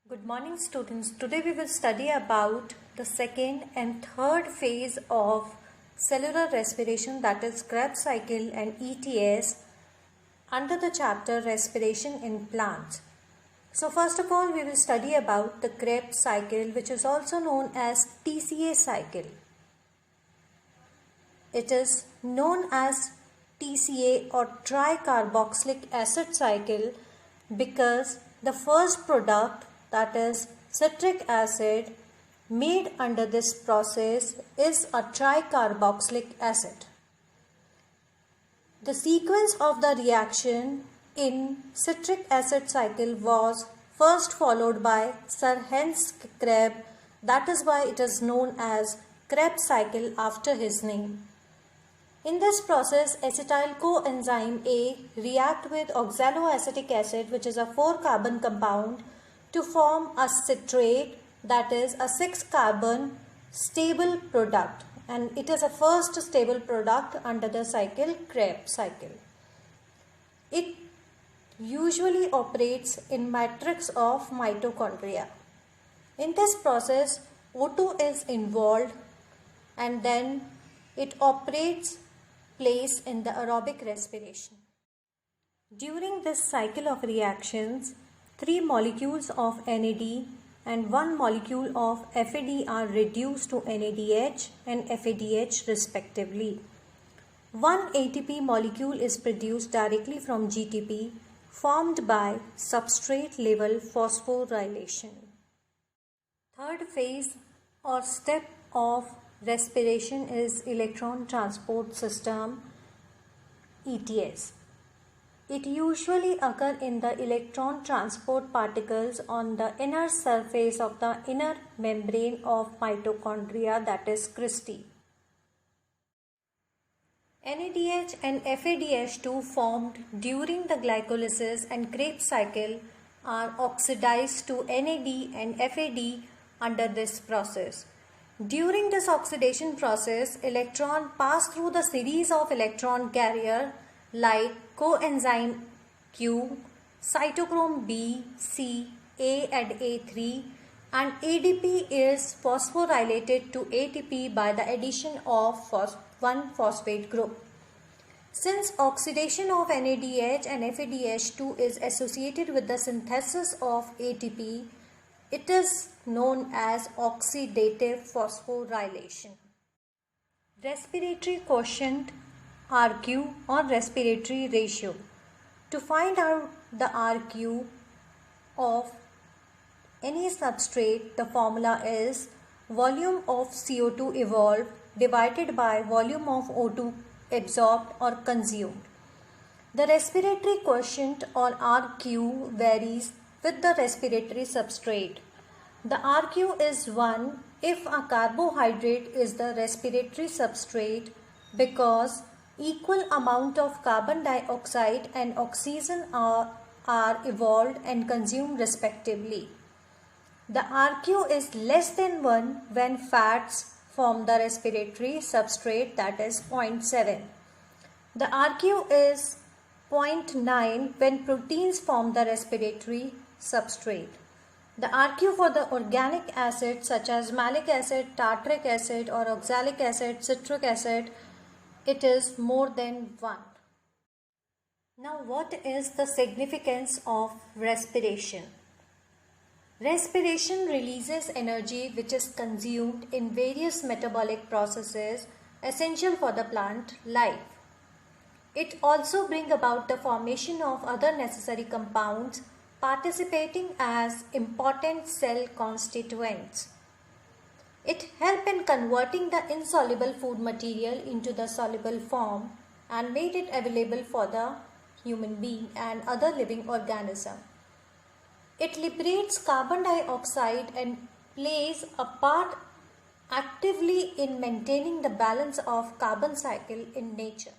Good morning students. Today we will study about the second and third phase of cellular respiration, that is Krebs cycle and ETS, under the chapter respiration in plants. So first of all we will study about the Krebs cycle, which is also known as TCA cycle. It is known as TCA or tricarboxylic acid cycle because the first product, that is citric acid, made under this process is a tricarboxylic acid. The sequence of the reaction in citric acid cycle was first followed by Sir Hans Krebs. That is why it is known as Krebs cycle after his name. In this process, acetyl coenzyme A react with oxaloacetic acid, which is a 4-carbon compound, to form a citrate, that is a 6-carbon stable product, and it is a first stable product under the cycle Krebs cycle. It usually operates in matrix of mitochondria. In this process, O2 is involved and then it operates place in the aerobic respiration. During this cycle of reactions, 3 molecules of NAD and 1 molecule of FAD are reduced to NADH and FADH respectively. 1 ATP molecule is produced directly from GTP, formed by substrate level phosphorylation. Third phase or step of respiration is electron transport system, ETS. It usually occurs in the electron transport particles on the inner surface of the inner membrane of mitochondria, that is cristae. NADH and FADH2 formed during the glycolysis and Krebs cycle are oxidized to NAD and FAD under this process. During this oxidation process, electrons pass through the series of electron carrier like coenzyme Q, cytochrome B, C, A and A3, and ADP is phosphorylated to ATP by the addition of one phosphate group. Since oxidation of NADH and FADH2 is associated with the synthesis of ATP, it is known as oxidative phosphorylation. Respiratory quotient RQ or respiratory ratio. To find out the RQ of any substrate, the formula is volume of CO2 evolved divided by volume of O2 absorbed or consumed. The respiratory quotient or RQ varies with the respiratory substrate. The RQ is 1 if a carbohydrate is the respiratory substrate because equal amount of carbon dioxide and oxygen are evolved and consumed respectively. The RQ is less than 1 when fats form the respiratory substrate, that is 0.7. The RQ is 0.9 when proteins form the respiratory substrate. The RQ for the organic acids such as malic acid, tartaric acid or oxalic acid, citric acid, it is more than 1. Now what is the significance of respiration? Respiration releases energy which is consumed in various metabolic processes essential for the plant life. It also brings about the formation of other necessary compounds participating as important cell constituents. It helps in converting the insoluble food material into the soluble form and made it available for the human being and other living organism. It liberates carbon dioxide and plays a part actively in maintaining the balance of carbon cycle in nature.